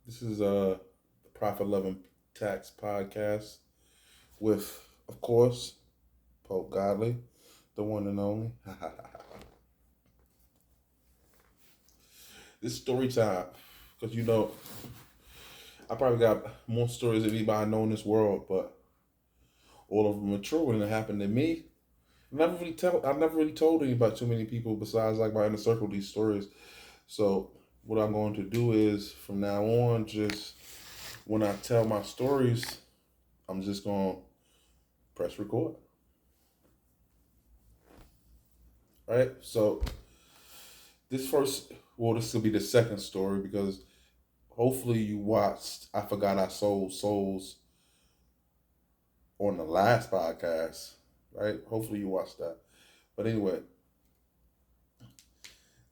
This is the Prophet Loving Tax podcast with, of course, Pope Godly, the one and only. This story time, because I probably got more stories than anybody I know in this world, but all of them are true and it happened to me. I've never really told anybody too many people besides like my inner circle these stories. So what I'm going to do is from now on, just when I tell my stories, I'm just gonna press record. Right? So this will be the second story because hopefully you watched I Forgot I Sold Souls on the last podcast, right? Hopefully you watched that. But anyway,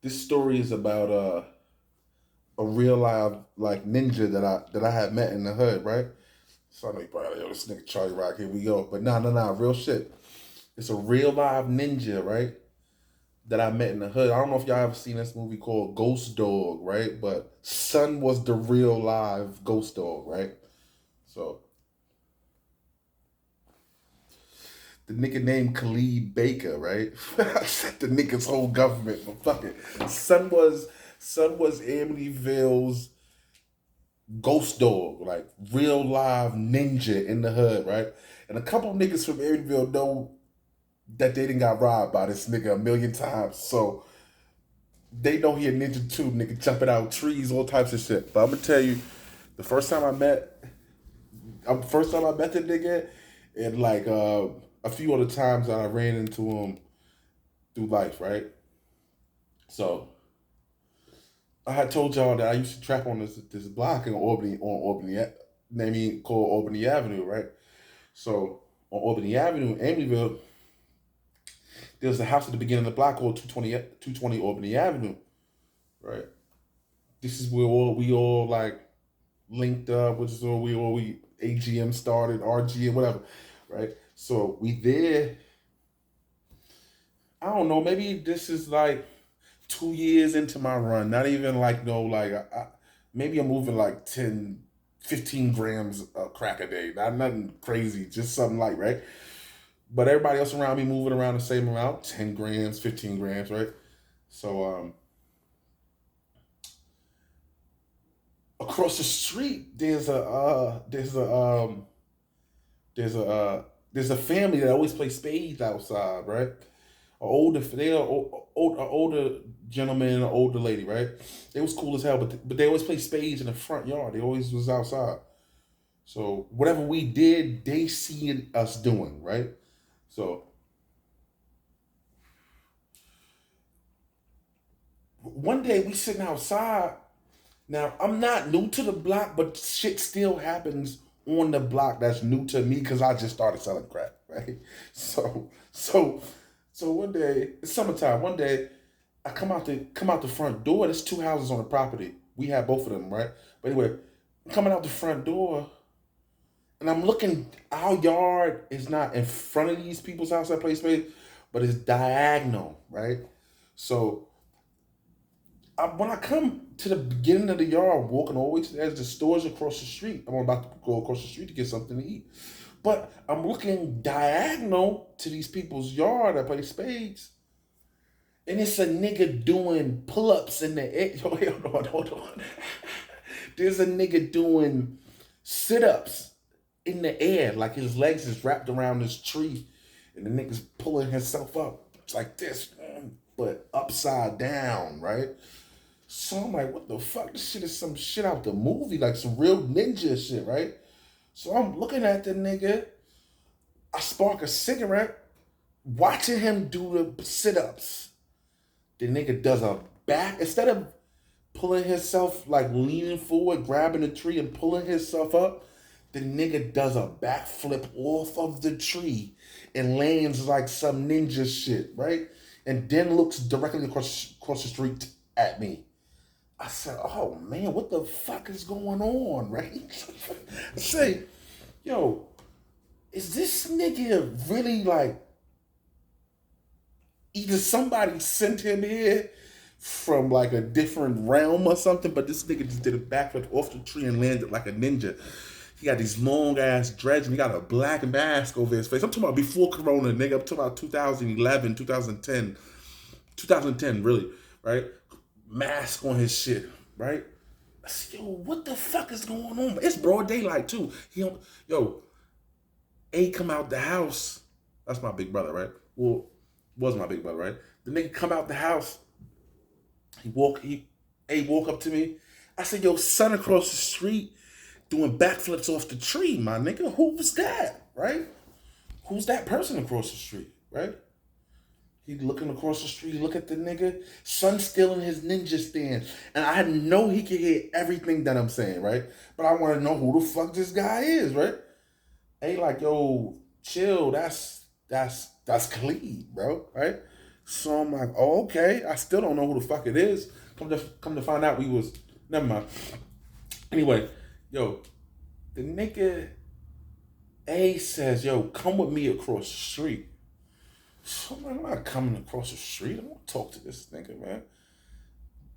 this story is about a real live like ninja that I had met in the hood, right? So I know you probably like, yo, this nigga Charlie Rock, here we go. But nah, real shit. It's a real live ninja, right? That I met in the hood. I don't know if y'all ever seen this movie called Ghost Dog, right? But Son was the real live Ghost Dog, right? So the nigga named Kaleeb Baker, right? I said the nigga's whole government, but fuck it. Son was Amityville's Ghost Dog, like real live ninja in the hood, right? And a couple of niggas from Amityville know that they didn't got robbed by this nigga a million times. So they know he a ninja too, nigga jumping out trees, all types of shit. But I'm gonna tell you, the first time I met the nigga, and like a few other times that I ran into him through life, right? So I had told y'all that I used to trap on this block in Albany, called Albany Avenue, right? So on Albany Avenue, Amityville, there's a house at the beginning of the block called 220 Albany Avenue, right? This is where we all like linked up, which is where we AGM started, RGM, whatever, right? So we there. I don't know. Maybe this is like 2 years into my run. Not even like no like maybe I'm moving like 10, 15 grams of crack a day. Not nothing crazy, just something like right. But everybody else around me moving around the same amount, 10 grams, 15 grams, right? So across the street there's a family that always plays spades outside, right? An older gentleman and an older lady, right? They was cool as hell, but they always play spades in the front yard. They always was outside. So whatever we did, they seen us doing, right? So one day we sitting outside. Now I'm not new to the block, but shit still happens on the block that's new to me because I just started selling crack, right? So so so one day it's summertime. One day I come out the front door. There's two houses on the property. We have both of them, right? But anyway, coming out the front door, and I'm looking. Our yard is not in front of these people's house that play space, but it's diagonal, right? So when I come to the beginning of the yard, walking all the way to the edge, the store's across the street. I'm about to go across the street to get something to eat. But I'm looking diagonal to these people's yard that play spades. And it's a nigga doing pull-ups in the air. Yo, hold on. There's a nigga doing sit-ups in the air, like his legs is wrapped around this tree, and the nigga's pulling himself up. It's like this, but upside down, right? So I'm like, what the fuck? This shit is some shit out the movie, like some real ninja shit, right? So I'm looking at the nigga. I spark a cigarette, watching him do the sit-ups. The nigga does a back, instead of pulling himself, like leaning forward, grabbing a tree and pulling himself up, the nigga does a backflip off of the tree and lands like some ninja shit, right? And then looks directly across the street at me. I said, oh man, what the fuck is going on, right? I say, yo, is this nigga really like, either somebody sent him here from like a different realm or something, but this nigga just did a backflip off the tree and landed like a ninja. He got these long ass dreads and he got a black mask over his face. I'm talking about before Corona, nigga. I'm talking about 2011, 2010, 2010, really, right? Mask on his shit, right? I said, yo, what the fuck is going on? It's broad daylight too. A come out the house. That's my big brother, right? Well, was my big brother, right? The nigga come out the house. A walk up to me. I said, yo, son across the street doing backflips off the tree, my nigga. Who was that, right? Who's that person across the street, right? He looking across the street, look at the nigga. Son still in his ninja stand. And I know he can hear everything that I'm saying, right? But I want to know who the fuck this guy is, right? Hey, like, yo, chill. That's Kaleeb, bro, right? So I'm like, oh, okay. I still don't know who the fuck it is. Come to find out, never mind. Anyway, yo, the nigga A says, yo, come with me across the street. So I'm like, I'm not coming across the street. I want to talk to this nigga, man.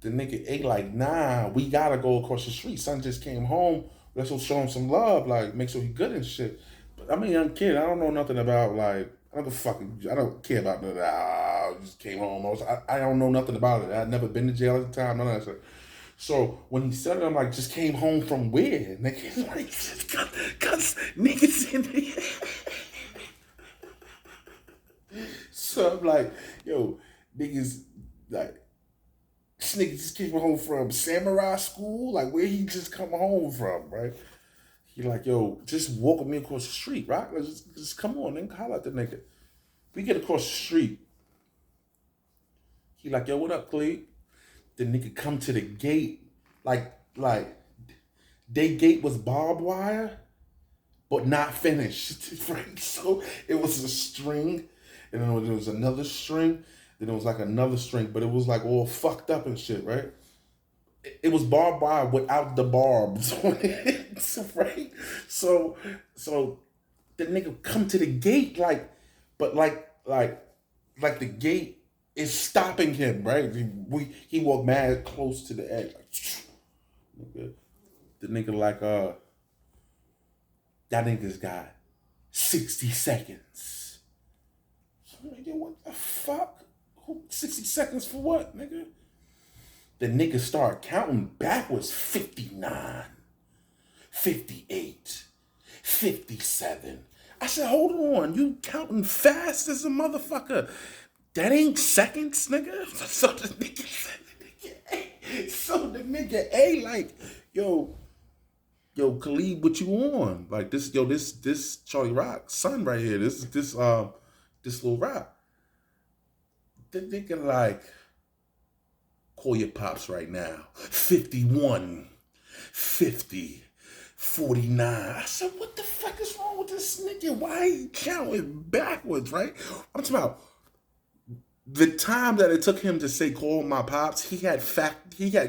The nigga A like, nah, we gotta go across the street. Son just came home. Let's go show him some love, like, make sure he good and shit. But I'm a young kid. I don't know nothing about, like, I don't care about none of that. I just came home. I don't know nothing about it. I'd never been to jail at the time, none of that shit. So when he said it, I'm like, just came home from where? Nigga, like, just got niggas in there. So I'm like, yo, niggas, like, this nigga just came home from samurai school? Like, where he just come home from, right? He like, yo, just walk with me across the street, right? Let's just come on, nigga, holla at the nigga. We get across the street. He like, yo, what up, Cleve? The nigga come to the gate, like, they gate was barbed wire, but not finished, right? So it was a string, and then there was another string, then it was like another string, but it was like all fucked up and shit, right? It was barbed wire without the barbs on it, right? So the nigga come to the gate but the gate is stopping him, right? He walked mad close to the edge, like, the nigga like that nigga's got 60 seconds. So I'm like, yo, what the fuck? 60 seconds for what, nigga? The nigga start counting backwards. 59, 58, 57. I said, hold on, you counting fast as a motherfucker. That ain't seconds, nigga. So the nigga A like, yo, Khalid, what you on? Like this Charlie Rock son right here. This little Rock. The nigga like, call your pops right now. 51, 50, 49. I said, what the fuck is wrong with this nigga? Why he counting backwards, right? I'm talking about the time that it took him to say call my pops. He had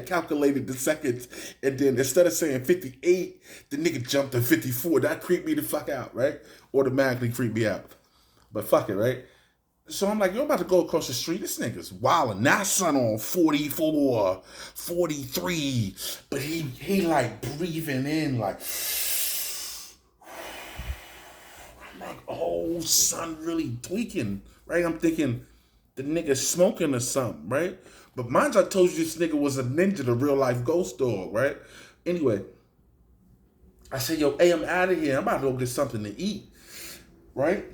calculated the seconds, and then instead of saying 58, the nigga jumped to 54. That creeped me the fuck out, right? Automatically creeped me out. But fuck it, right? So I'm like, you're about to go across the street. This nigga's wildin'. Now son on 44, 43. But he like breathing in like, I'm like, oh, son really tweaking, right? I'm thinking the nigga smoking or something, right? But mind you, I told you this nigga was a ninja, the real life ghost dog, right? Anyway, I said, yo, hey, I'm out of here. I'm about to go get something to eat, right?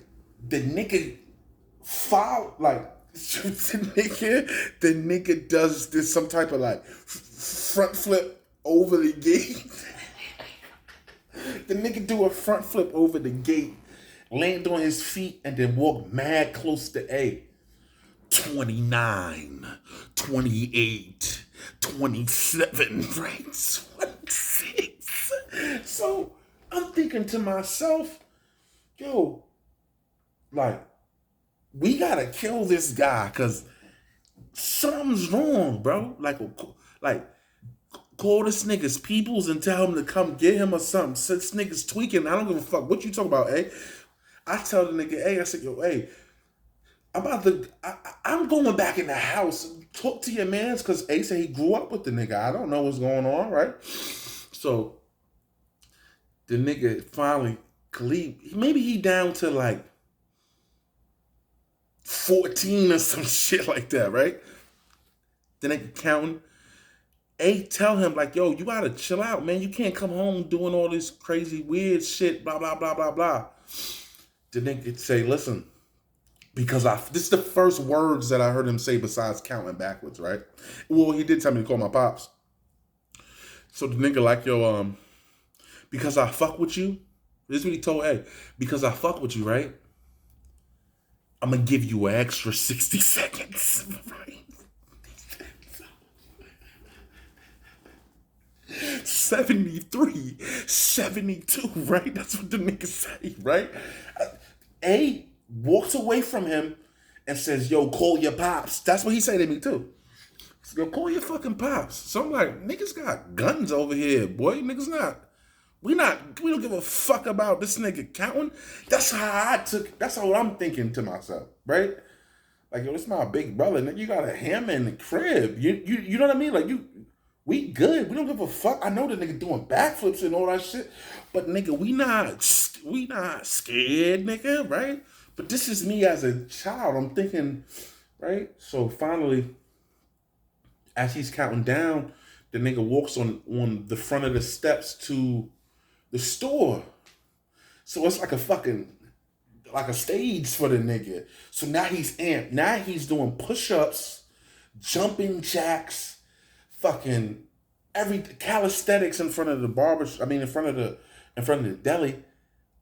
The nigga the nigga does this some type of like front flip over the gate. The nigga do a front flip over the gate, land on his feet, and then walk mad close to A. 29, 28, 27, right? 26. So I'm thinking to myself, yo, like, we gotta kill this guy because something's wrong, bro. Like, call this nigga's peoples and tell him to come get him or something. So this nigga's tweaking. I don't give a fuck what you talking about, eh? I tell the nigga, hey, I said, yo, hey, I'm going back in the house. Talk to your mans, because A said he grew up with the nigga. I don't know what's going on, right? So the nigga finally, Khalid, maybe he down to like 14 or some shit like that, right? The nigga counting. A tell him like, yo, you gotta chill out, man. You can't come home doing all this crazy weird shit, blah, blah, blah, blah, blah. The nigga say, listen, because this is the first words that I heard him say besides counting backwards, right? Well, he did tell me to call my pops. So the nigga like, yo, because I fuck with you, this is what he told A, because I fuck with you, right? I'm gonna give you an extra 60 seconds, right? 73, 72, right? That's what the nigga say, right? A walks away from him and says, yo, call your pops. That's what he said to me too. Yo, call your fucking pops. So I'm like, niggas got guns over here, boy. Niggas not. We don't give a fuck about this nigga counting. That's how I'm thinking to myself, right? Like, yo, this my big brother, nigga. You got a hammer in the crib. You know what I mean? Like, we good. We don't give a fuck. I know the nigga doing backflips and all that shit, but nigga, we not scared, nigga, right? But this is me as a child. I'm thinking, right? So finally, as he's counting down, the nigga walks on the front of the steps to the store. So it's like a stage for the nigga. So now he's amped. Now he's doing push-ups, jumping jacks, fucking every calisthenics in front of the barber. I mean, in front of the deli,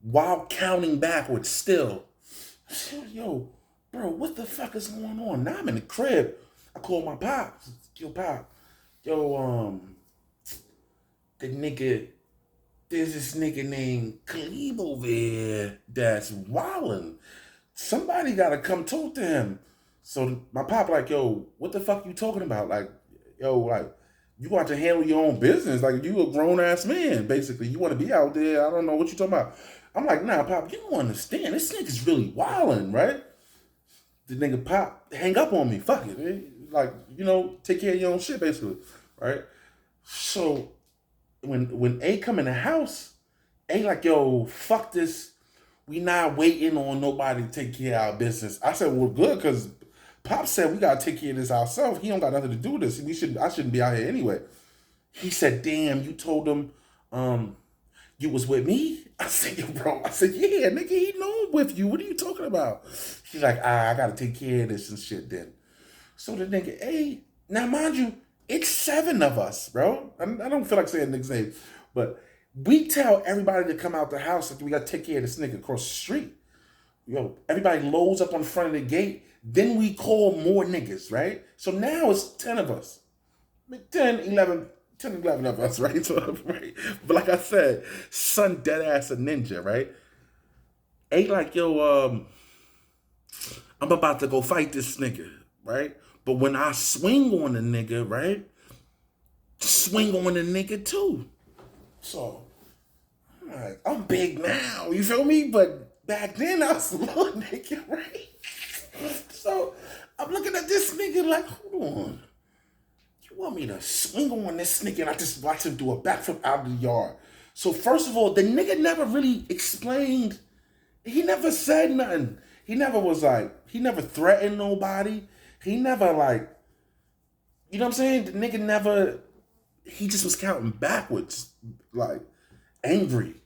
while counting backwards. Still, I said, yo, bro, what the fuck is going on? Now I'm in the crib. I call my pops. Yo, pop. Yo, the nigga. There's this nigga named Kaleeb over here that's wildin'. Somebody gotta come talk to him. So my pop like, yo, what the fuck you talking about? Like, yo, like, you want to handle your own business. Like, you a grown-ass man, basically. You want to be out there. I don't know what you talking about. I'm like, nah, Pop, you don't understand. This nigga's really wildin', right? The nigga Pop, hang up on me. Fuck it. Man. Like, take care of your own shit, basically, right? So when A come in the house, A like, yo, fuck this. We not waiting on nobody to take care of our business. I said, well, good, because Pop said we gotta take care of this ourselves. He don't got nothing to do with this. I shouldn't be out here anyway. He said, damn, you told him you was with me? I said, yo, bro. I said, yeah, nigga, he know I'm with you. What are you talking about? He's like, I gotta take care of this and shit then. So the nigga, hey, now mind you, it's 7 of us, bro. I don't feel like saying niggas' name, but we tell everybody to come out the house that we gotta take care of this nigga across the street. Yo, everybody loads up on the front of the gate. Then we call more niggas, right? So now it's 10 of us. 10, 11 of us, right? So, right? But like I said, son dead ass a ninja, right? Ain't like, yo, I'm about to go fight this nigga, right? But when I swing on the nigga, right? Swing on the nigga too. So, I'm big now, you feel me? But back then I was a little nigga, right? So I'm looking at this nigga like, hold on. You want me to swing on this nigga and I just watch him do a backflip out of the yard? So first of all, the nigga never really explained. He never said nothing. He never threatened nobody. He never you know what I'm saying? The nigga never, he just was counting backwards, like angry.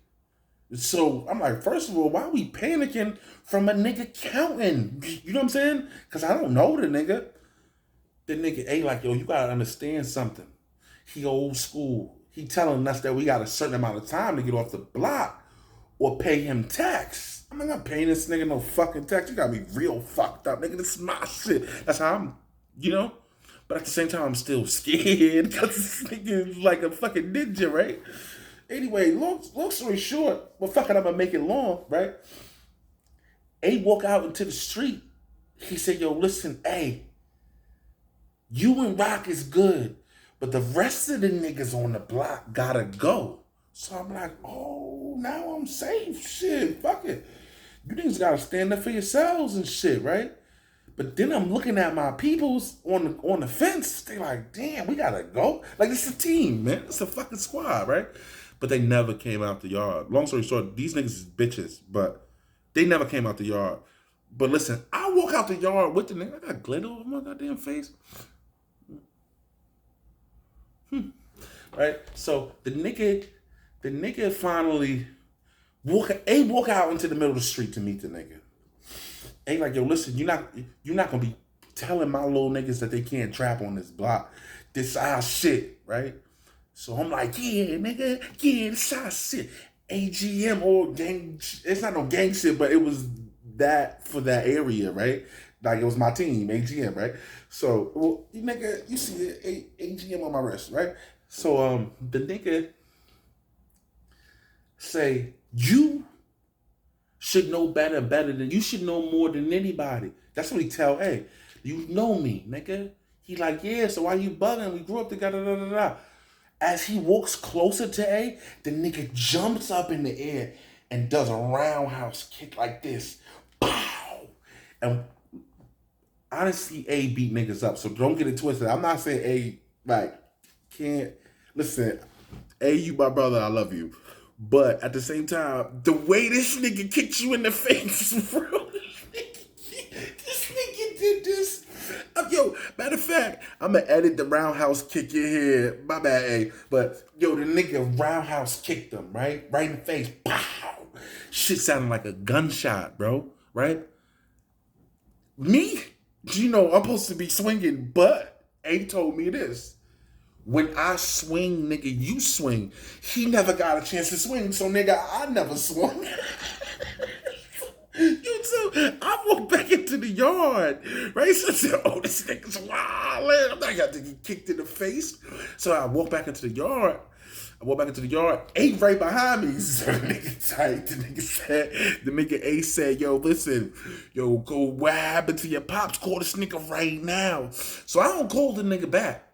So I'm like, first of all, why are we panicking from a nigga counting? You know what I'm saying? Because I don't know the nigga. The nigga ain't like, yo, you gotta understand something. He old school. He telling us that we got a certain amount of time to get off the block or pay him tax. I'm not paying this nigga no fucking tax. You gotta be real fucked up, nigga. This is my shit. That's how I'm, But at the same time, I'm still scared because this nigga is like a fucking ninja, right? Anyway, long story short, but fuck it, I'm gonna make it long, right? A walk out into the street. He said, yo, listen, hey, you and Rock is good, but the rest of the niggas on the block gotta go. So I'm like, oh, now I'm safe. Shit, fuck it. You niggas gotta stand up for yourselves and shit, right? But then I'm looking at my peoples on the fence. They like, damn, we gotta go. Like it's a team, man. It's a fucking squad, right? But they never came out the yard. Long story short, these niggas is bitches, but they never came out the yard. But listen, I walk out the yard with the nigga. I got glitter over my goddamn face. Right? So the nigga finally walk out into the middle of the street to meet the nigga. Ain't like, yo, listen, you're not gonna be telling my little niggas that they can't trap on this block. This our shit, right? So I'm like, yeah, nigga, yeah, this our shit. AGM or gang, it's not no gang shit, but it was that for that area, right? Like it was my team, AGM, right? So, well, you nigga, you see it, AGM on my wrist, right? So the nigga say, you should know better than you should know more than anybody. That's what he tell. Hey, you know me, nigga. He like, yeah. So why you bugging? We grew up together. Da, da, da. As he walks closer to A, the nigga jumps up in the air and does a roundhouse kick like this. Pow! And honestly, A beat niggas up. So don't get it twisted. I'm not saying A like can't listen. A, you my brother. I love you. But at the same time, the way this nigga kicked you in the face, bro. This nigga did this. Yo, matter of fact, I'm gonna edit the roundhouse kick in here. My bad, A. But yo, the nigga roundhouse kicked him, right? Right in the face. Pow! Shit sounded like a gunshot, bro. Right? Me? You know, I'm supposed to be swinging, but A told me this. When I swing, nigga, you swing. He never got a chance to swing, so nigga, I never swung. You too. I walked back into the yard, right? So I said, oh, this nigga's wild. I'm not got to get kicked in the face. So I walked back into the yard. A right behind me. So the nigga tight. The nigga A said, yo, listen, yo, go, what happened to your pops? Call this nigga right now. So I don't call the nigga back.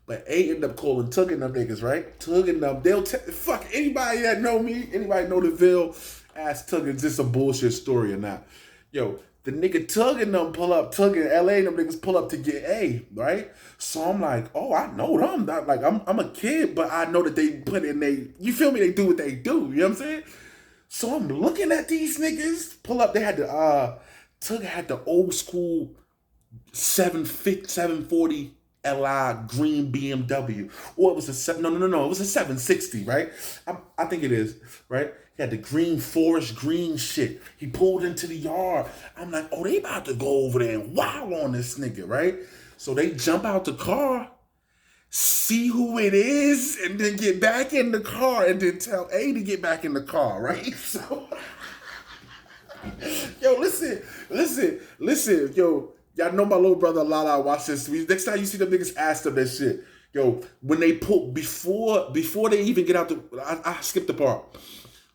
But A end up calling, tugging them niggas, right? Tugging them. They'll fuck anybody that know me, anybody know the Ville, ask tugging just a bullshit story or not. Yo, the nigga tugging them pull up, tugging LA, them niggas pull up to get A, right? So I'm like, oh, I know them. Like I'm a kid, but I know that they put in you feel me? They do what they do. You know what I'm saying? So I'm looking at these niggas pull up. They had the Tugger had the old school 740 Li green BMW, or it was a no, it was a 760, right? I think it is, right? He had the green forest green shit. He pulled into the yard. I'm like, oh, they about to go over there and wow on this nigga, right? So they jump out the car, see who it is, and then get back in the car, and then tell A to get back in the car, right? So, yo, listen, yo. Y'all know my little brother Lala watch this. Next time you see them niggas ask them that shit. Yo, when they pull, before they even get out the, I skipped the part.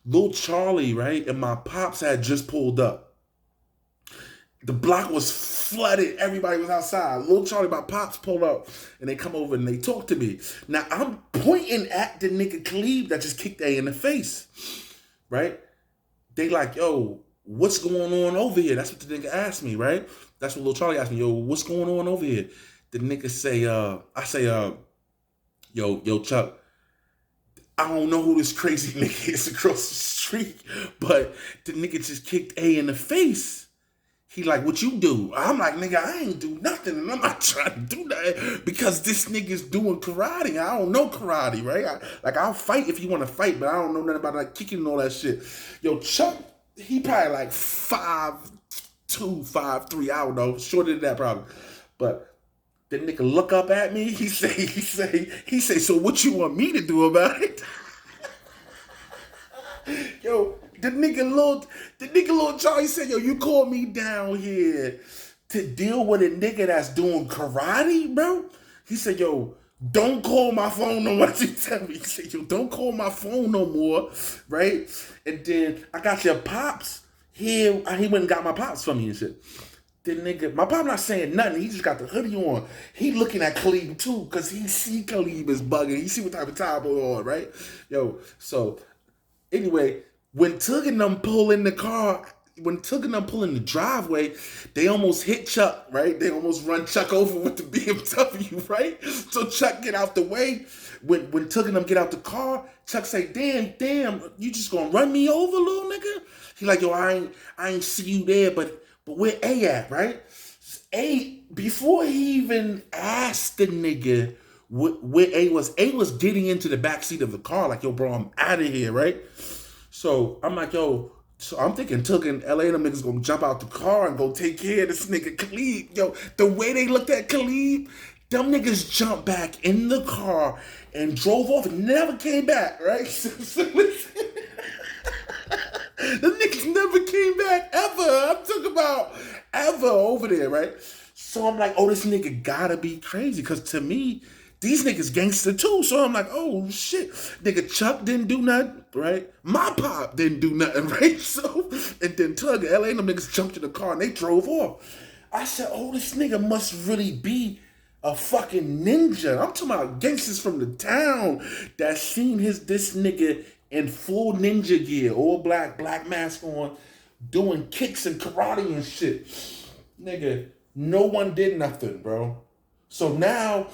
Lil Charlie, right, and my pops had just pulled up. The block was flooded. Everybody was outside. Lil Charlie, my pops pulled up, and they come over and they talk to me. Now, I'm pointing at the nigga Kaleeb that just kicked A in the face, right? They like, yo, what's going on over here? That's what the nigga asked me, right? That's what Lil Charlie asked me, yo, what's going on over here? The nigga say, I say, yo, Chuck, I don't know who this crazy nigga is across the street, but the nigga just kicked A in the face. He like, what you do? I'm like, nigga, I ain't do nothing, and I'm not trying to do that because this nigga's doing karate. I don't know karate, right? I'll fight if you want to fight, but I don't know nothing about like kicking and all that shit. Yo, Chuck, he probably like 5'2", 5'3", I don't know, shorter than that probably. But the nigga look up at me, he say, so what you want me to do about it? Yo, the nigga Lil Charlie said, yo, you called me down here to deal with a nigga that's doing karate, bro? He said, yo, don't call my phone no more. He tell me, he said, yo, don't call my phone no more, right? And then I got your pops here. He went and got my pops for me and shit. The nigga, my pop not saying nothing. He just got the hoodie on. He looking at Kaleeb too, because he see Kaleeb is bugging. He see what type of top on, right? Yo, so anyway, when Tug and them pull in the car, when Tug and them pull in the driveway, they almost hit Chuck, right? They almost run Chuck over with the BMW, right? So Chuck get out the way. When Tug and them get out the car, Chuck say, damn, you just gonna run me over, little nigga? He like, yo, I ain't see you there, but where A at, right? A, before he even asked the nigga where A was getting into the backseat of the car, like, yo, bro, I'm out of here, right? So I'm like, yo, so I'm thinking Tug and LA, them niggas gonna jump out the car and go take care of this nigga Kaleeb. Yo, the way they looked at Kaleeb, them niggas jumped back in the car and drove off and never came back, right? So listen, the niggas never came back ever. I'm talking about ever over there, right? So I'm like, oh, this nigga gotta be crazy. Cause to me, these niggas gangster too. So I'm like, oh shit. Nigga Chuck didn't do nothing, right? My pop didn't do nothing, right? So, and then Tug and LA and them niggas jumped in the car and they drove off. I said, oh, this nigga must really be a fucking ninja. I'm talking about gangsters from the town that seen this nigga in full ninja gear, all black mask on, doing kicks and karate and shit. Nigga, no one did nothing, bro. So now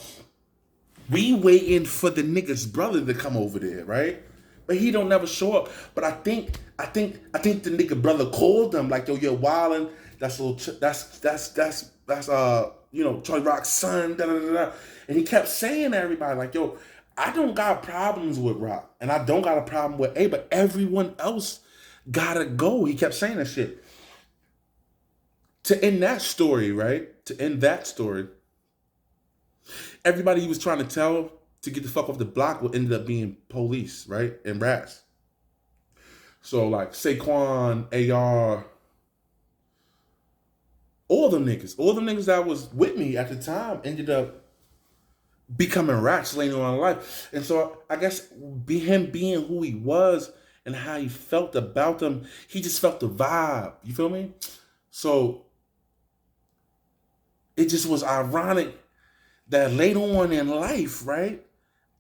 we waiting for the nigga's brother to come over there, right? But he don't never show up. But I think the nigga brother called him like, yo, you're wildin'. That's Charlie Rock's son. Da, da, da, da. And he kept saying to everybody like, yo, I don't got problems with Rock, and I don't got a problem with A, but everyone else gotta go. He kept saying that shit. To end that story, right? Everybody he was trying to tell to get the fuck off the block would end up being police, right? And rats. So like Saquon, AR, all them niggas that was with me at the time ended up becoming rats later on in life. And so I guess him being who he was and how he felt about them, he just felt the vibe. You feel me? So it just was ironic that later on in life, right,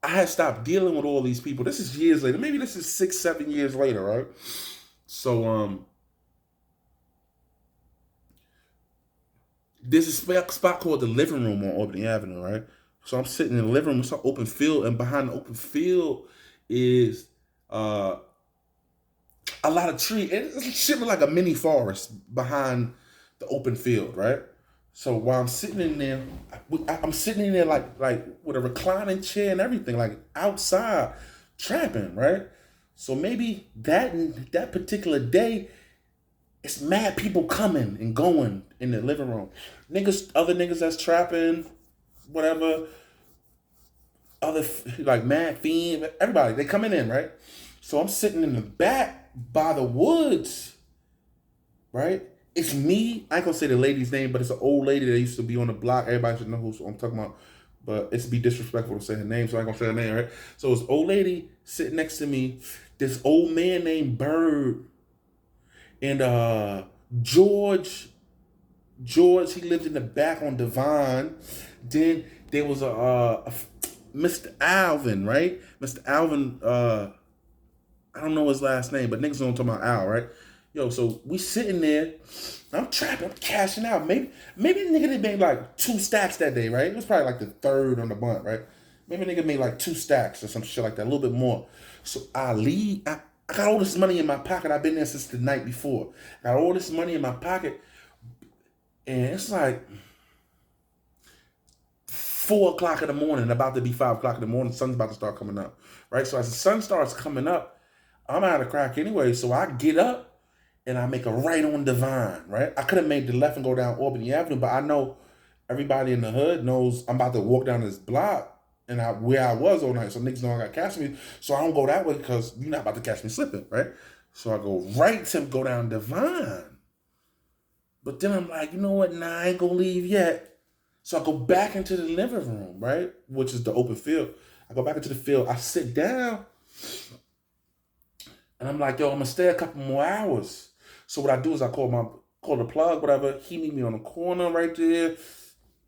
I had stopped dealing with all these people. This is years later. Maybe this is 6-7 years later, right? So there's a spot called the living room on Albany Avenue, right? So I'm sitting in the living room. It's an open field, and behind the open field is a lot of trees. It's shit like a mini forest behind the open field, right? So while I'm sitting in there, I'm sitting in there like with a reclining chair and everything, like outside trapping, right? So maybe that particular day, it's mad people coming and going in the living room. Other niggas that's trapping, whatever, other like mad fiend, everybody, they coming in, right? So I'm sitting in the back by the woods, right? It's me. I ain't gonna say the lady's name, but it's an old lady that used to be on the block. Everybody should know who I'm talking about. But it's be disrespectful to say her name, so I ain't gonna say her name, right? So it's old lady sitting next to me, this old man named Bird, and George, he lived in the back on Devon. Then there was a Mr. Alvin, right? Mr. Alvin, I don't know his last name, but niggas don't talk about Al, right? Yo, so we sitting there, I'm trapping, I'm cashing out. Maybe the nigga did made like 2 stacks that day, right? It was probably like the third on the bunt, right? Maybe nigga made like 2 stacks or some shit like that, a little bit more. So I leave, I got all this money in my pocket. I've been there since the night before. I got all this money in my pocket, and it's like 4 o'clock in the morning, about to be 5 o'clock in the morning, the sun's about to start coming up, right? So as the sun starts coming up, I'm out of crack anyway, so I get up, and I make a right on Divine, right? I could have made the left and go down Albany Avenue, but I know everybody in the hood knows I'm about to walk down this block and where I was all night, so niggas know I got to catch me. So I don't go that way because you're not about to catch me slipping, right? So I go right to go down Divine. But then I'm like, you know what? Nah, I ain't gonna leave yet. So I go back into the living room, right? Which is the open field. I go back into the field. I sit down. And I'm like, yo, I'm gonna stay a couple more hours. So what I do is I call the plug, whatever. He meet me on the corner right there.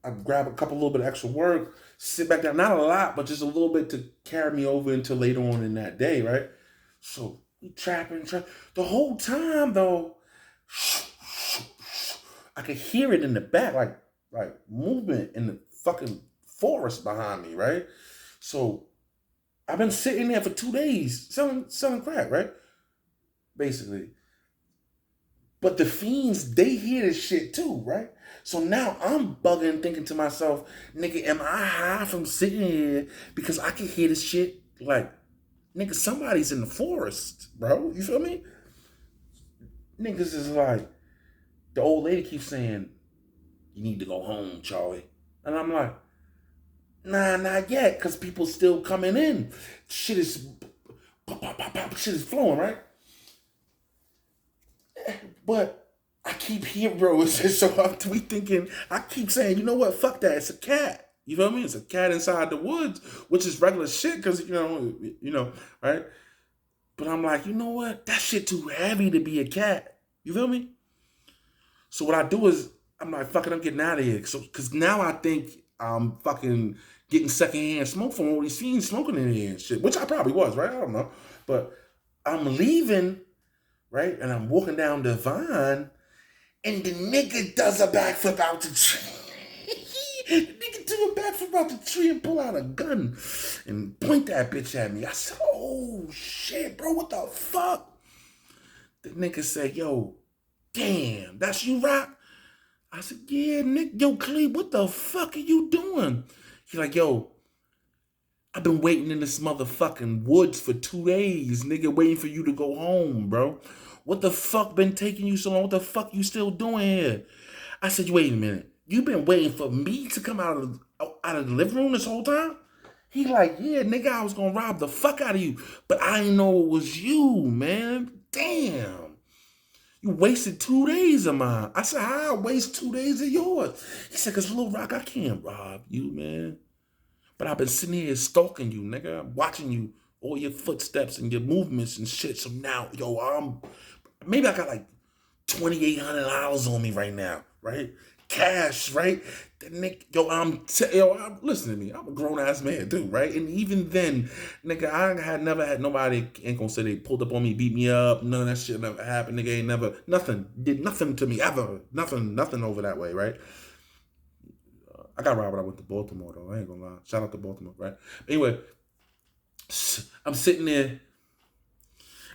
I grab a little bit of extra work, sit back down. Not a lot, but just a little bit to carry me over until later on in that day, right? So we trapping. The whole time though, I could hear it in the back, like movement in the fucking forest behind me, right? So I've been sitting there for 2 days selling crack, right? Basically. But the fiends, they hear this shit too, right? So now I'm bugging, thinking to myself, nigga, am I high from sitting here because I can hear this shit? Like, nigga, somebody's in the forest, bro. You feel me? Niggas is like, the old lady keeps saying, you need to go home, Charlie. And I'm like, nah, not yet, because people still coming in. Shit is, pop, pop, pop, pop, shit is flowing, right? But I keep hearing, bro. So we thinking, I keep saying, you know what? Fuck that. It's a cat. You feel me? It's a cat inside the woods, which is regular shit, because right? But I'm like, you know what? That shit too heavy to be a cat. You feel me? So what I do is, I'm like, fuck it, I'm getting out of here. So, because now I think I'm fucking getting secondhand smoke from all these fiends smoking in here and shit, which I probably was, right? I don't know. But I'm leaving, right? And I'm walking down the vine, and the nigga does a backflip out the tree. The nigga do a backflip out the tree and pull out a gun and point that bitch at me. I said, oh shit, bro, what the fuck? The nigga said, yo, damn, that's you, Rock? I said, yeah, nigga, yo, Kaleeb, what the fuck are you doing? He's like, yo, I've been waiting in this motherfucking woods for 2 days, nigga, waiting for you to go home, bro. What the fuck been taking you so long? What the fuck you still doing here? I said, wait a minute. You been waiting for me to come out of the living room this whole time? He like, yeah, nigga, I was gonna rob the fuck out of you. But I didn't know it was you, man. Damn. You wasted 2 days of mine. I said, how I waste 2 days of yours? He said, cause Lil Rock, I can't rob you, man. But I've been sitting here stalking you, nigga. I'm watching you, all your footsteps and your movements and shit. So now, yo, maybe I got like $2,800 on me right now, right? Cash, right? That nigga, listen to me. I'm a grown ass man too, right? And even then, nigga, I had never had nobody ain't gonna say they pulled up on me, beat me up. None of that shit never happened. Nigga ain't never did nothing to me ever. Nothing over that way, right? I got robbed when I went to Baltimore though. I ain't gonna lie. Shout out to Baltimore, right? Anyway, I'm sitting there.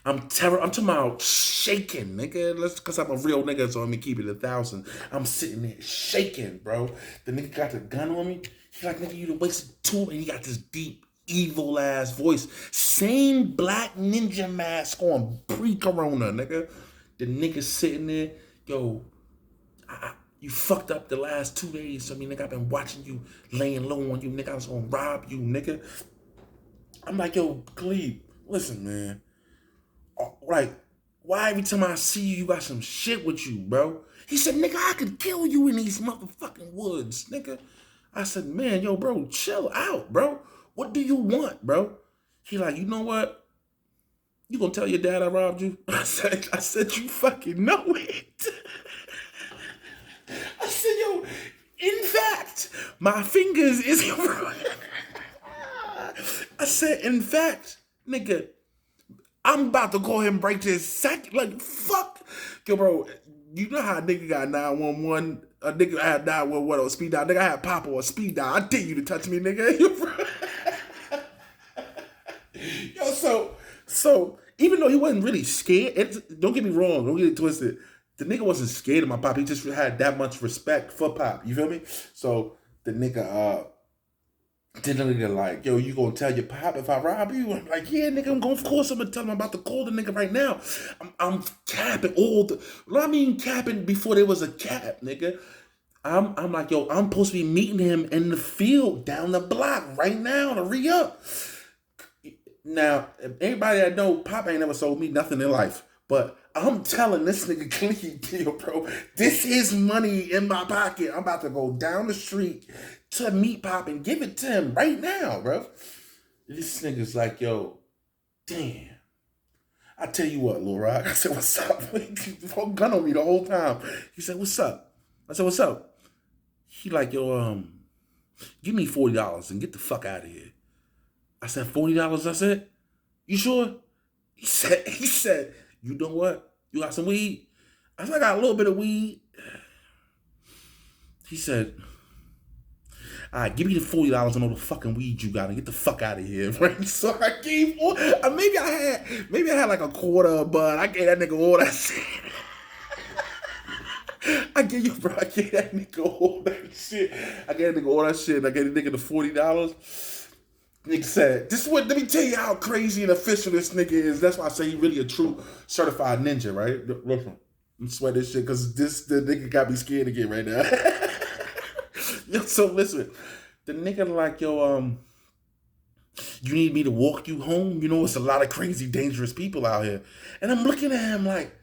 I'm talking about shaking, nigga. Cause I'm a real nigga, so let me keep it 1,000. I'm sitting there shaking, bro. The nigga got the gun on me. He like, nigga, you done wasted two, and he got this deep, evil ass voice. Same black ninja mask on pre-corona, nigga. The nigga sitting there, yo, you fucked up the last 2 days. So, I mean, nigga, I've been watching you, laying low on you, nigga. I was gonna rob you, nigga. I'm like, yo, Kaleeb, listen, man. Like, why every time I see you, you got some shit with you, bro? He said, nigga, I could kill you in these motherfucking woods, nigga. I said, man, yo, bro, chill out, bro. What do you want, bro? He like, you know what? You gonna tell your dad I robbed you? I said, you fucking know it. I said, yo, in fact, my fingers is... I said, in fact, nigga, I'm about to go ahead and break this sack. Like, fuck. Yo, bro, you know how a nigga got 911? A nigga had 911 on speed dial. Nigga, I had Papa on speed dial. I dare you to touch me, nigga. Yo, so even though he wasn't really scared, don't get me wrong, don't get it twisted. The nigga wasn't scared of my pop. He just had that much respect for Pop. You feel me? So the nigga, then the nigga like, yo, you gonna tell your pop if I rob you? I'm like, yeah, nigga, of course I'm gonna tell him. I'm about to call the nigga right now. I'm capping capping before there was a cap, nigga. I'm like, yo, I'm supposed to be meeting him in the field down the block right now to re-up. Now, anybody that know, Pop ain't never sold me nothing in life. But I'm telling this nigga Kaleeb, yo, bro, this is money in my pocket. I'm about to go down the street to meet Pop and give it to him right now, bro. This nigga's like, yo, damn. I tell you what, Lil Rock. I said, what's up? He had gun on me the whole time. He said, what's up? I said, what's up? He like, yo, give me $40 and get the fuck out of here. I said, $40? I said, you sure? He said, you know what? You got some weed? I said, I got a little bit of weed. He said, all right, give me the $40 on all the fucking weed you got and get the fuck out of here, right? So I gave, maybe I had like a quarter of bud. I gave that nigga all that shit. I gave that nigga all that shit. I gave that nigga all that shit. I gave the nigga the $40. Nigga said, let me tell you how crazy and official this nigga is. That's why I say he really a true certified ninja, right? Listen, I'm sweat this shit because the nigga got me scared again right now. Yo, so listen, the nigga like, yo, you need me to walk you home? You know, it's a lot of crazy, dangerous people out here. And I'm looking at him like,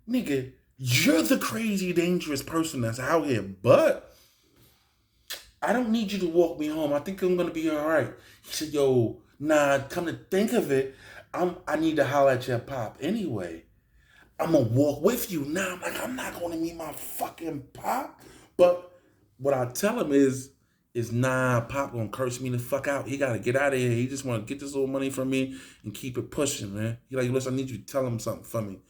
nigga, you're the crazy, dangerous person that's out here, but I don't need you to walk me home. I think I'm going to be all right. He said, yo, nah, come to think of it, I need to holler at your pop anyway. I'm going to walk with you. Now I'm like, I'm not going to meet my fucking pop. But what I tell him is nah, Pop gonna curse me the fuck out. He gotta get out of here. He just wanna get this little money from me and keep it pushing, man. He like, listen, I need you to tell him something for me.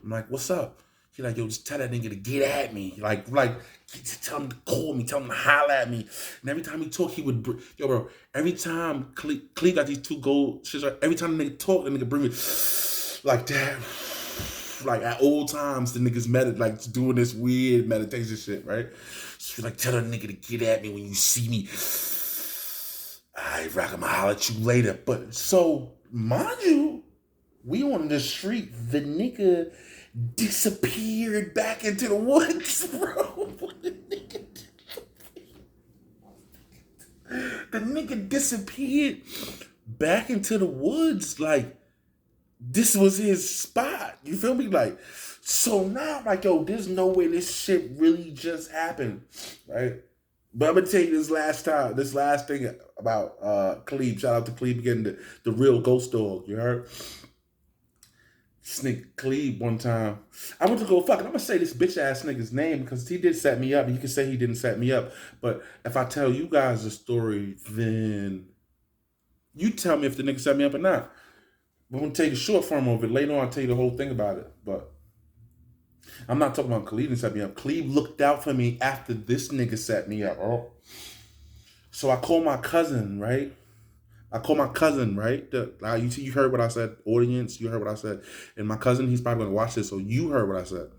I'm like, what's up? He like, yo, just tell that nigga to get at me. Like, tell him to call me, tell him to holler at me. And every time he talk, he would, yo, bro, every time Cleve got these 2 gold shits, right? Every time the nigga talk, the nigga bring me like that. Like at old times, the niggas like doing this weird meditation shit, right? So like, tell that nigga to get at me when you see me. Alright, Rock, I'ma holler at you later. But so, mind you, we on the street, the nigga disappeared back into the woods, bro. The nigga disappeared back into the woods, like, this was his spot. You feel me? Like, so now I'm like, yo, there's no way this shit really just happened, right? But I'm gonna tell you this last thing about Kaleeb. Shout out to Kaleeb again, the real ghost dog. You heard? This nigga Kaleeb one time, I went to go fuck it. I'm gonna say this bitch ass nigga's name because he did set me up. You can say he didn't set me up, but if I tell you guys the story, then you tell me if the nigga set me up or not. I'm going to tell you the short form of it. Later on, I'll tell you the whole thing about it. But I'm not talking about Khalid and set me up. Khalid looked out for me after this nigga set me up. Oh. So I called my cousin, right? You heard what I said, audience. You heard what I said. And my cousin, he's probably going to watch this, so you heard what I said.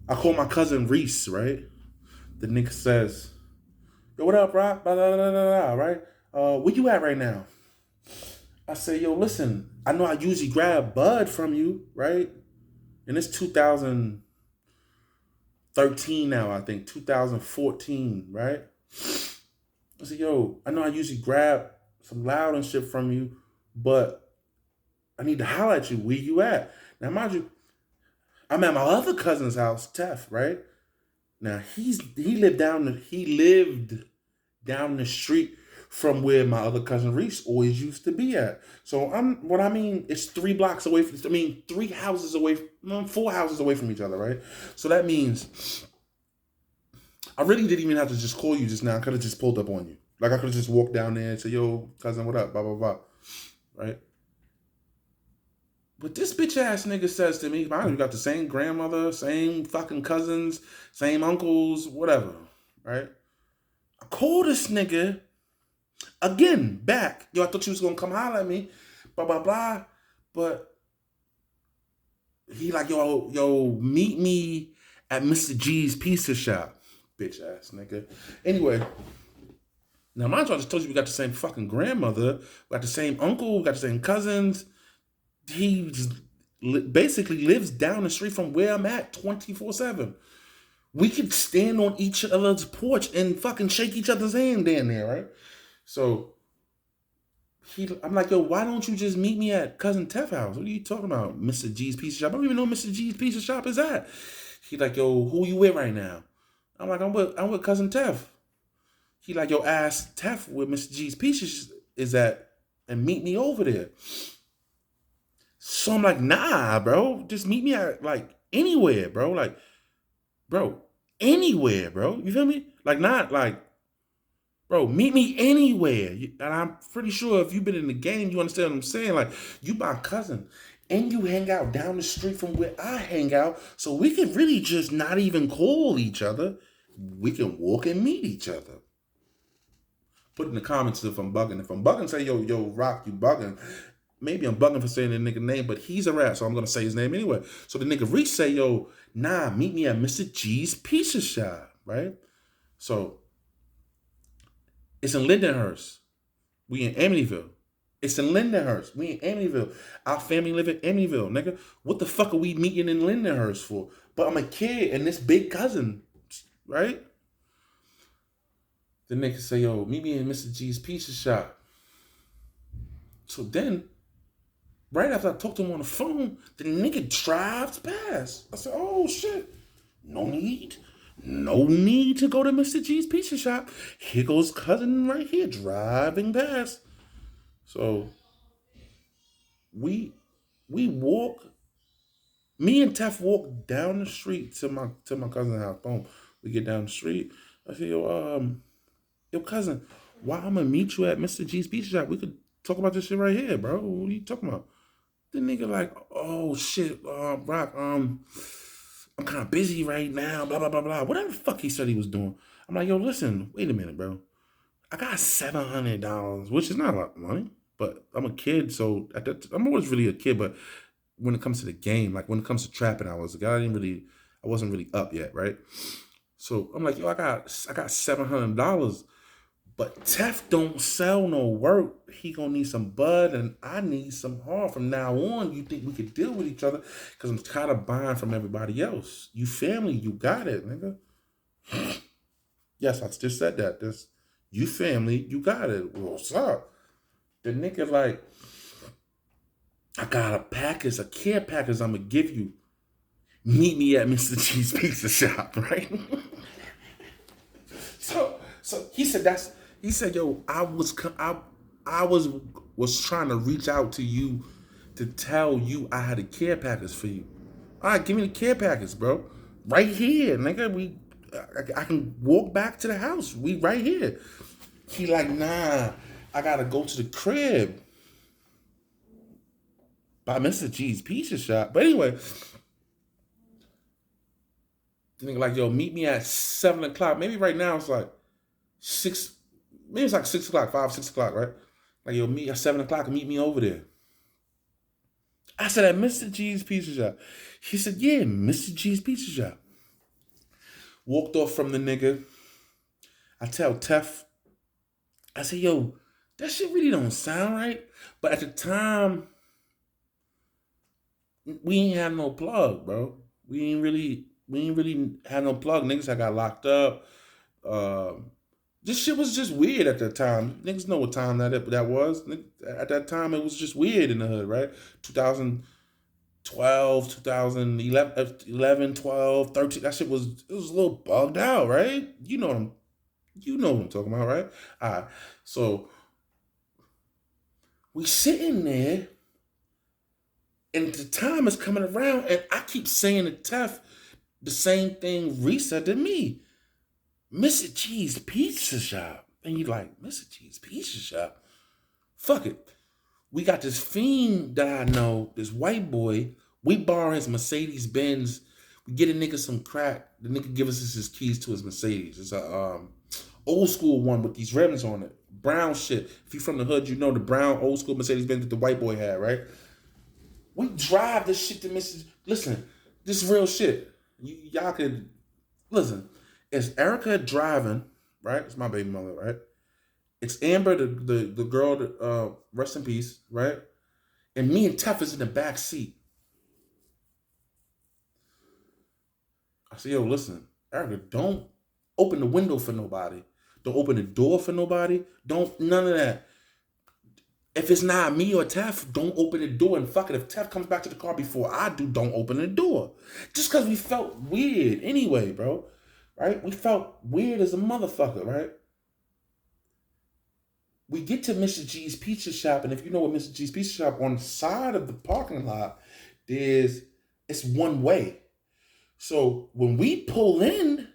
I called my cousin Reese, right? The nigga says, yo, what up, Rock? Blah, blah, blah, blah, blah, right? Where you at right now? I say, yo, listen, I know I usually grab bud from you, right? And it's 2013 now, I think, 2014, right? I said, yo, I know I usually grab some loud and shit from you, but I need to holler at you. Where you at? Now, mind you, I'm at my other cousin's house, Tef, right? Now, he lived down the street from where my other cousin Reese always used to be at. So it's 3 blocks away from, 3 houses away, 4 houses away from each other, right? So that means I really didn't even have to just call you just now. I could have just pulled up on you. Like I could have just walked down there and said, yo, cousin, what up? Blah, blah, blah. Right? But this bitch ass nigga says to me, man, you got the same grandmother, same fucking cousins, same uncles, whatever. Right? I call this nigga again, back. Yo, I thought you was gonna come holler at me, blah, blah, blah. But he like, yo, meet me at Mr. G's pizza shop. Bitch ass nigga. Anyway, now mind you, I just told you we got the same fucking grandmother, we got the same uncle, we got the same cousins. He just basically lives down the street from where I'm at 24/7. We could stand on each other's porch and fucking shake each other's hand down there, right? So I'm like, yo, why don't you just meet me at Cousin Tef house? What are you talking about? Mr. G's Pizza Shop? I don't even know Mr. G's Pizza Shop is at. He like, yo, who you with right now? I'm like, I'm with Cousin Tef. He like, yo, ask Tef where Mr. G's Pizza is at and meet me over there. So I'm like, nah, bro. Just meet me at, like, anywhere, bro. Like, bro, anywhere, bro. You feel me? Like, not, like, bro, meet me anywhere. And I'm pretty sure if you've been in the game, you understand what I'm saying. Like, you my cousin. And you hang out down the street from where I hang out, so we can really just not even call each other. We can walk and meet each other. Put in the comments if I'm bugging. If I'm bugging, say, yo, Rock, you bugging. Maybe I'm bugging for saying the nigga name, but he's a rat, so I'm gonna say his name anyway. So the nigga Reese say, yo, nah, meet me at Mr. G's Pizza Shop, right? So it's in Lindenhurst. We in Amityville. It's in Lindenhurst. We in Amityville. Our family live in Amityville, nigga. What the fuck are we meeting in Lindenhurst for? But I'm a kid and this big cousin, right? The nigga say, yo, meet me in Mr. G's Pizza Shop. So then, right after I talked to him on the phone, the nigga drives past. I said, oh shit, no need. No need to go to Mr. G's Pizza Shop. Here goes cousin right here driving past. So we walk. Me and Tef walk down the street to my cousin's house. Boom. We get down the street. I say, yo, cousin, why I'm gonna meet you at Mr. G's Pizza Shop? We could talk about this shit right here, bro. What are you talking about? The nigga like, oh shit, Rock, I'm kind of busy right now, blah blah blah blah. Whatever the fuck he said he was doing. I'm like, yo, listen, wait a minute, bro. I got $700, which is not a lot of money, but I'm a kid, so I'm always really a kid. But when it comes to the game, like when it comes to trapping, I wasn't really up yet, right? So I'm like, yo, I got $700, but Tef don't sell no work. He gonna need some bud, and I need some hard. From now on, you think we could deal with each other? Because I'm tired of buying from everybody else. You family, you got it, nigga. Yes, I just said that. This, you family, you got it. Well, what's up? The nigga like, I got a care package I'm gonna give you. Meet me at Mr. G's Pizza Shop, right? So he said, yo, I was trying to reach out to you to tell you I had a care package for you. All right, give me the care package, bro. Right here, nigga. I can walk back to the house. We right here. He like, nah, I gotta go to the crib by Mr. G's Pizza Shop. But anyway, the nigga like, yo, meet me at 7 o'clock. Maybe right now it's like 6. Maybe it's like 6 o'clock, 5, 6 o'clock, right? Like, yo, meet at 7 o'clock and meet me over there. I said, at Mr. G's Pizza Shop. He said, yeah, Mr. G's Pizza Shop. Walked off from the nigga. I tell Tef, I said, yo, that shit really don't sound right. But at the time, we ain't have no plug, bro. We ain't really have no plug. Niggas had got locked up. This shit was just weird at that time. Niggas know what time that was. At that time, it was just weird in the hood, right? 2012, 2011, 12, 13. That shit was, it was a little bugged out, right? You know what I'm talking about, right? All right. So we sitting there, and the time is coming around, and I keep saying to Tef the same thing Reese said to me. Mr. G's Pizza Shop. And you like, Mr. G's Pizza Shop? Fuck it. We got this fiend that I know, this white boy. We borrow his Mercedes Benz. We get a nigga some crack. The nigga give us his keys to his Mercedes. It's a old school one with these rims on it. Brown shit. If you from the hood, you know the brown old school Mercedes Benz that the white boy had, right? We drive this shit to Mrs. Listen, this is real shit. Y'all could listen. It's Erica driving, right? It's my baby mother, right? It's Amber, the girl that rest in peace, right? And me and Tef is in the back seat. I say, yo, listen, Erica, don't open the window for nobody. Don't open the door for nobody. Don't none of that. If it's not me or Tef, don't open the door. And fuck it, if Tef comes back to the car before I do, don't open the door. Just because we felt weird anyway, bro. Right? We felt weird as a motherfucker, right? We get to Mr. G's Pizza Shop, and if you know what Mr. G's Pizza Shop, on the side of the parking lot, it's one way. So when we pull in,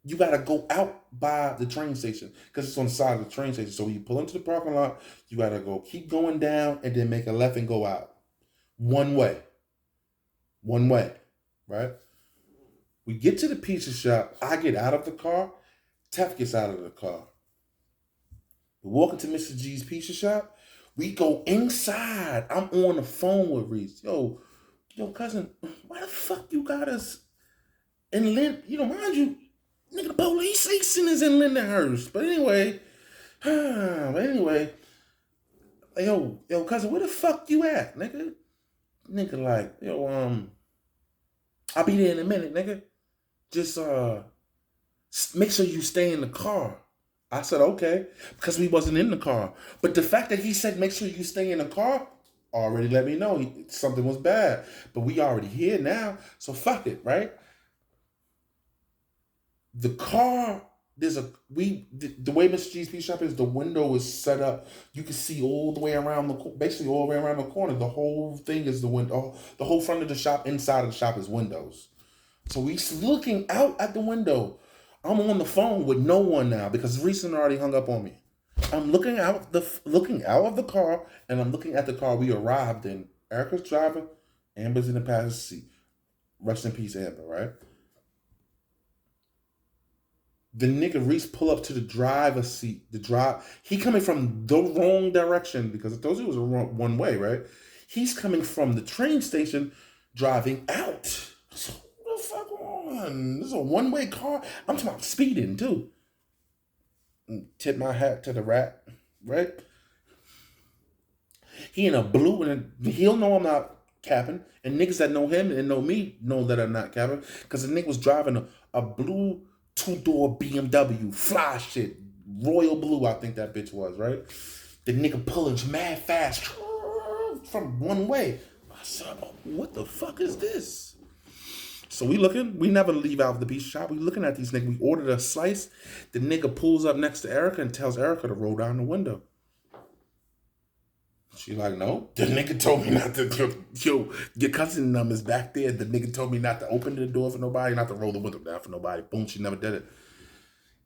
you gotta go out by the train station because it's on the side of the train station. So when you pull into the parking lot, you gotta keep going down and then make a left and go out. One way. One way. Right? We get to the pizza shop. I get out of the car. Tef gets out of the car. We walk into Mr. G's pizza shop. We go inside. I'm on the phone with Reese. Yo, cousin, why the fuck you got us in Lind? Mind you, nigga, the police station is in Lindenhurst. But anyway, yo, cousin, where the fuck you at, nigga? Nigga, like, I'll be there in a minute, nigga. Just make sure you stay in the car. I said, okay, because we wasn't in the car. But the fact that he said, make sure you stay in the car, already let me know something was bad. But we already here now, so fuck it, right? The car, the way Mr. G's Pizza Shop is, the window is set up. You can see all the way around basically all the way around the corner. The whole thing is the window. The whole front of the shop, inside of the shop is windows. So we looking out at the window. I'm on the phone with no one now because Reese already hung up on me. I'm looking out of the car, and I'm looking at the car we arrived in. Erica's driving, Amber's in the passenger seat. Rest in peace, Amber, right? The nigga Reese pull up to the driver's seat. He coming from the wrong direction because I told you it was a one way, right? He's coming from the train station, driving out. So what the fuck on? This is a one-way car. I'm talking about speeding too. Tip my hat to the rat, right? He in a blue, and he'll know I'm not capping. And niggas that know him and know me know that I'm not capping because the nigga was driving a blue 2-door BMW, fly shit, royal blue, I think that bitch was, right? The nigga pulling mad fast from one way. I said, what the fuck is this? So we never leave out of the pizza shop. We looking at these niggas. We ordered a slice. The nigga pulls up next to Erica and tells Erica to roll down the window. She like, no. The nigga told me not to. Yo, your cousin is back there. The nigga told me not to open the door for nobody, not to roll the window down for nobody. Boom, she never did it.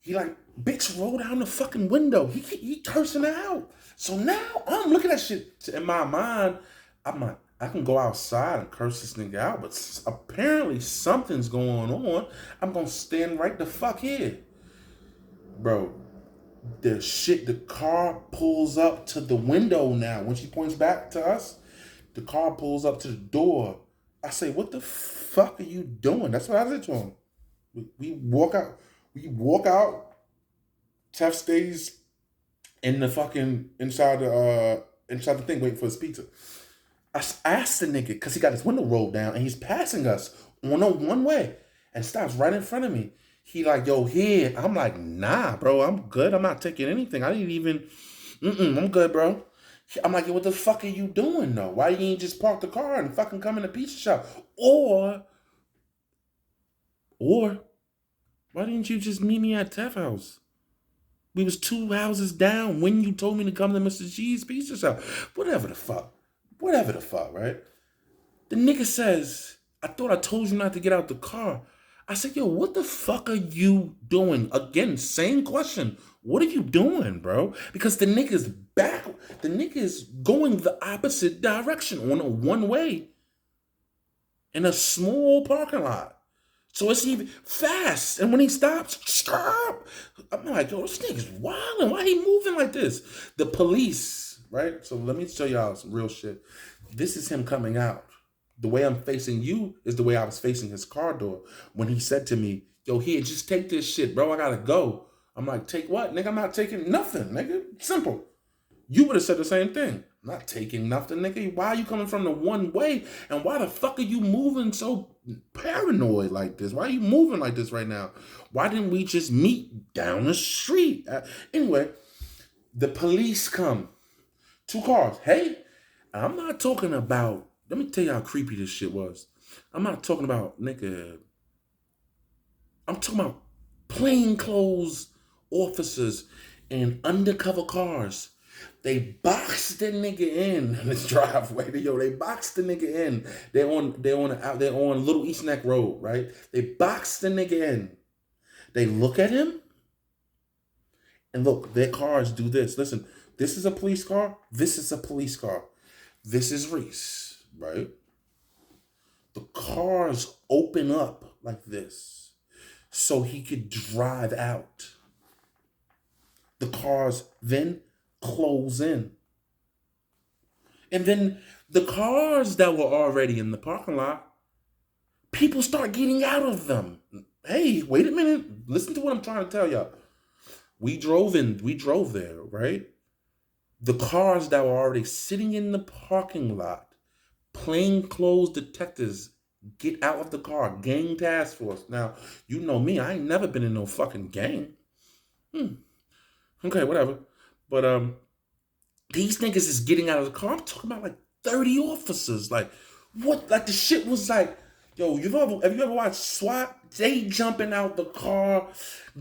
He like, bitch, roll down the fucking window. He cursing her out. So now I'm looking at shit. In my mind, I'm like, I can go outside and curse this nigga out, but apparently something's going on. I'm gonna stand right the fuck here. Bro, the car pulls up to the window now. When she points back to us, the car pulls up to the door. I say, what the fuck are you doing? That's what I said to him. We walk out. Tef stays in the fucking inside the thing waiting for his pizza. I asked the nigga, because he got his window rolled down and he's passing us on a one way and stops right in front of me. He like, yo, here. I'm like, nah, bro, I'm good. I'm not taking anything. I didn't even, I'm good, bro. I'm like, yo, what the fuck are you doing, though? Why you ain't just park the car and fucking come in the pizza shop? Or, why didn't you just meet me at Tef house? We was 2 houses down when you told me to come to Mr. G's pizza shop. Whatever the fuck, right? The nigga says, I thought I told you not to get out the car. I said, yo, what the fuck are you doing? Again, same question. What are you doing, bro? Because the nigga's back. The nigga's going the opposite direction on a one way in a small parking lot. So it's even fast. And when he stops, stop. I'm like, yo, this nigga's wilding. Why he moving like this? The police, right? So let me show y'all some real shit. This is him coming out. The way I'm facing you is the way I was facing his car door. When he said to me, yo, here, just take this shit, bro. I gotta go. I'm like, take what? Nigga, I'm not taking nothing, nigga. Simple. You would have said the same thing. I'm not taking nothing, nigga. Why are you coming from the one way? And why the fuck are you moving so paranoid like this? Why are you moving like this right now? Why didn't we just meet down the street? Anyway, the police come. 2 cars. Hey, I'm not talking about, let me tell you how creepy this shit was. I'm not talking about, nigga, I'm talking about plainclothes officers in undercover cars. They boxed the nigga in this driveway. They boxed the nigga in. They're on Little East Neck Road, right? They boxed the nigga in. They look at him, and look, their cars do this. Listen, this is a police car. This is a police car. This is Reese. right? The cars open up like this so he could drive out. The cars then close in. And then the cars that were already in the parking lot, people start getting out of them. Hey, wait a minute. Listen to what I'm trying to tell y'all. We drove there, right? The cars that were already sitting in the parking lot, plainclothes detectives get out of the car, gang task force. Now, you know me, I ain't never been in no fucking gang. Okay, whatever. But these niggas is getting out of the car. I'm talking about like 30 officers. Like, what? Like, the shit was like, yo, have you ever watched SWAT? They jumping out the car,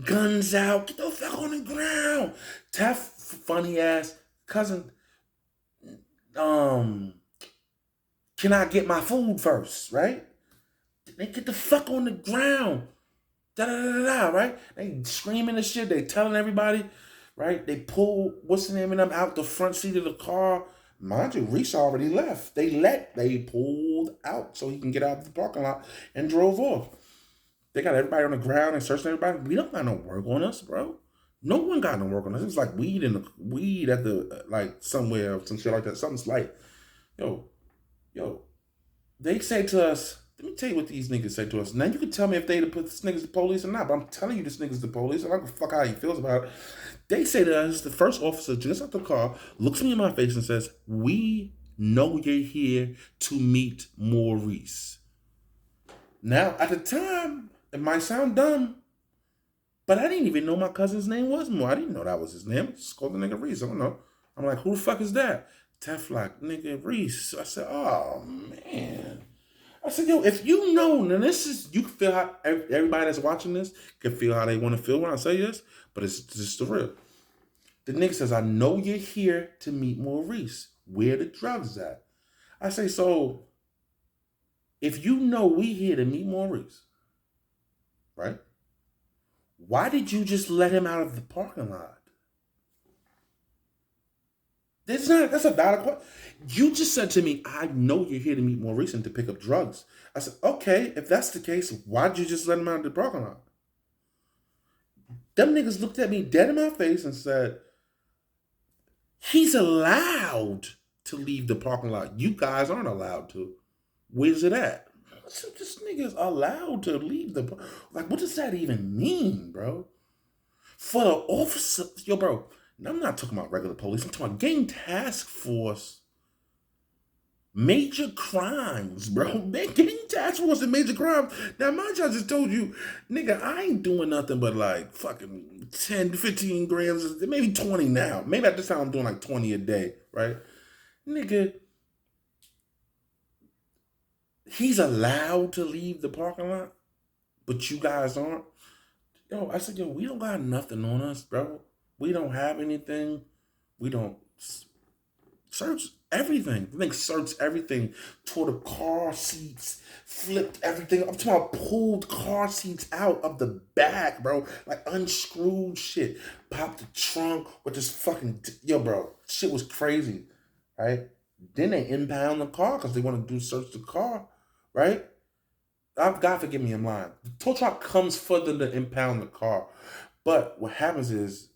guns out, get the fuck on the ground. Tough, funny ass cousin. Can I get my food first, right? They get the fuck on the ground. Da da da da, right? They screaming and shit. They telling everybody, right? They pull what's the name of them out the front seat of the car. Mind you, Reese already left. They pulled out so he can get out of the parking lot and drove off. They got everybody on the ground and searching everybody. We don't got no work on us, bro. No one got no work on us. It's like weed at the like somewhere, some shit like that. Something's like, yo. They say to us, let me tell you what these niggas say to us. Now you can tell me if they put this niggas the police or not, but I'm telling you this niggas the police. I don't give a fuck how he feels about it. They say to us, the first officer gets out the car, looks me in my face and says, "We know you're here to meet Maurice." Now, at the time, it might sound dumb, but I didn't even know my cousin's name was Moore. I didn't know that was his name. I just called the nigga Reese. I don't know. I'm like, who the fuck is that? Teflock, nigga, Reese. I said, oh, man. I said, yo, if you know, now this is, you can feel how, everybody that's watching this can feel how they want to feel when I say this, but it's just the real. The nigga says, I know you're here to meet Maurice. Where the drugs at? I say, so, if you know we here to meet Maurice, right? Why did you just let him out of the parking lot? That's a valid question. You just said to me, I know you're here to meet Maurice and to pick up drugs. I said, okay, if that's the case, why'd you just let him out of the parking lot? Them niggas looked at me dead in my face and said, he's allowed to leave the parking lot. You guys aren't allowed to. Where's it at? I said, this nigga's allowed to leave the... Like, what does that even mean, bro? For the officer... Yo, bro... I'm not talking about regular police. I'm talking about gang task force. Major crimes, bro. Gang task force and major crimes. Now, mind you, I just told you, nigga, I ain't doing nothing but like fucking 10, 15 grams, maybe 20 now. Maybe at this time I'm doing like 20 a day, right? Nigga, he's allowed to leave the parking lot, but you guys aren't. Yo, I said, yo, we don't got nothing on us, bro. We don't have anything. We don't search everything. They searched everything. Tore the car seats, flipped everything. I'm talking about pulled car seats out of the back, bro. Like unscrewed shit. Popped the trunk with this fucking... Yo, bro. Shit was crazy, right? Then they impound the car because they want to search the car, right? God forgive me, I'm lying. The tow truck comes further to impound the car. But what happens is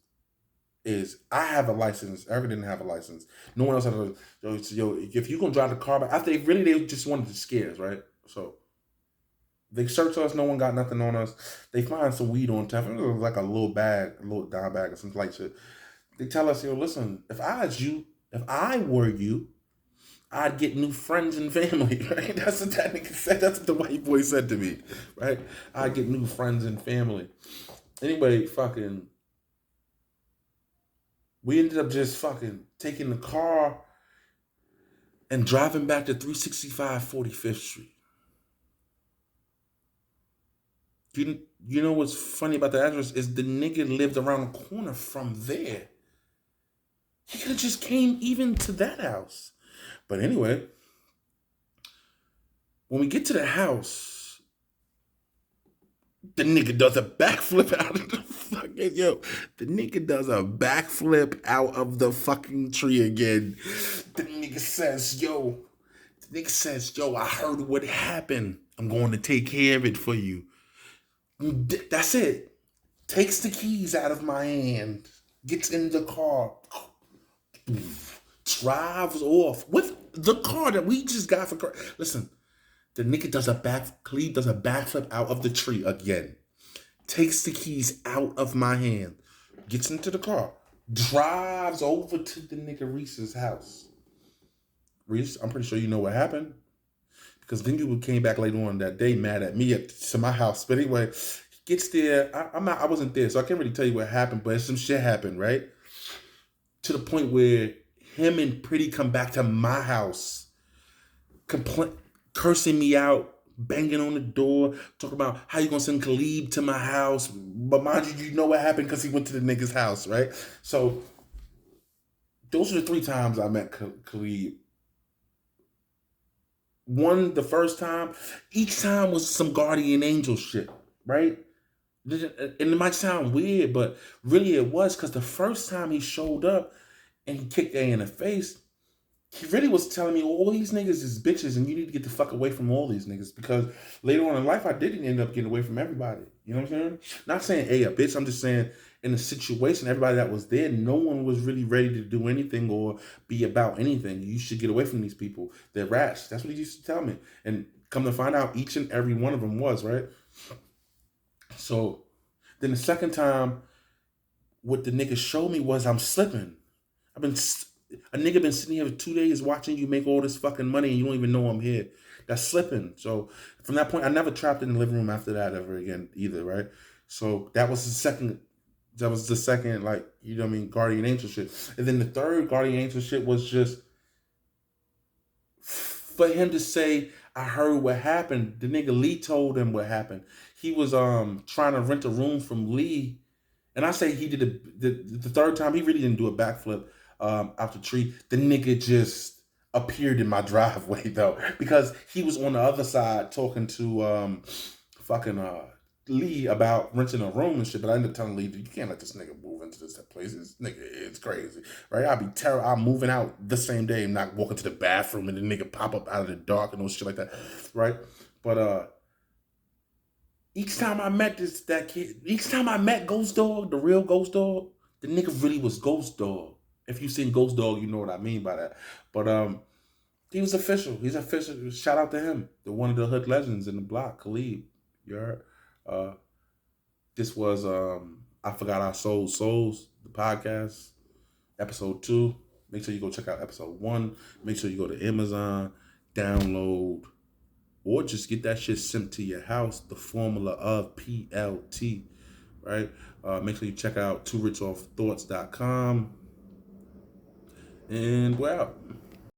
I have a license. Erica didn't have a license. No one else had a... Yo, if you're going to drive the car back... After they just wanted to scare us, right? So, they search us. No one got nothing on us. They find some weed on tap. It was like a little bag, a little dime bag or some light shit. They tell us, yo, listen, if I were you, I'd get new friends and family, right? That's what that nigga said. That's what the white boy said to me, right? I'd get new friends and family. Anyway, fucking... We ended up just fucking taking the car and driving back to 365 45th Street. You know what's funny about the address is the nigga lived around the corner from there. He could have just came even to that house. But anyway, when we get to the house, the nigga does a backflip out of the fucking... Yo, the nigga does a backflip out of the fucking tree again. The nigga says, yo... Nigga says, yo, I heard what happened. I'm going to take care of it for you. That's it. Takes the keys out of my hand. Gets in the car. Drives off with the car that we just got for. Listen, the nigga does a Kaleeb does a backflip out of the tree again. Takes the keys out of my hand. Gets into the car. Drives over to the nigga Reese's house. Reese, I'm pretty sure you know what happened. Because then you came back later on that day mad at me to my house. But anyway, gets there. I wasn't there, so I can't really tell you what happened, but some shit happened, right? To the point where him and Pretty come back to my house, cursing me out, banging on the door, talking about how you gonna send Kaleeb to my house. But mind you, you know what happened because he went to the nigga's house, right? So those are the 3 times I met Kaleeb. One, the first time, each time was some guardian angel shit, right? And it might sound weird, but really it was, because the first time he showed up and he kicked A in the face, he really was telling me all these niggas is bitches and you need to get the fuck away from all these niggas, because later on in life I didn't end up getting away from everybody. You know what I'm saying? Not saying a bitch, I'm just saying in the situation, everybody that was there, no one was really ready to do anything or be about anything. You should get away from these people. They're rats. That's what he used to tell me. And come to find out, each and every one of them was, right? So then the second time, what the nigga showed me was I'm slipping. A nigga been sitting here for 2 days watching you make all this fucking money and you don't even know I'm here. That's slipping. So from that point, I never trapped in the living room after that ever again either, right? So that was the second, like, you know what I mean, guardian angel shit. And then the third guardian angel shit was just for him to say, I heard what happened. The nigga Lee told him what happened. He was trying to rent a room from Lee. And I say he did the third time, he really didn't do a backflip out the tree. The nigga just appeared in my driveway though, because he was on the other side talking to Lee about renting a room and shit. But I ended up telling Lee, you can't let this nigga move into this place. This nigga is crazy, right? I'm moving out the same day and not walking to the bathroom and the nigga pop up out of the dark and all shit like that, right? But each time I met each time I met Ghost Dog, the real Ghost Dog, the nigga really was Ghost Dog. If you've seen Ghost Dog, you know what I mean by that. But he was official. He's official. Shout out to him, the one of the hood legends in the block, Kaleeb. You heard? This was I Forgot Our Souls, the podcast, episode 2. Make sure you go check out episode 1. Make sure you go to Amazon, download, or just get that shit sent to your house, the formula of PLT, right? Make sure you check out tworichoffthoughts.com. And we're out.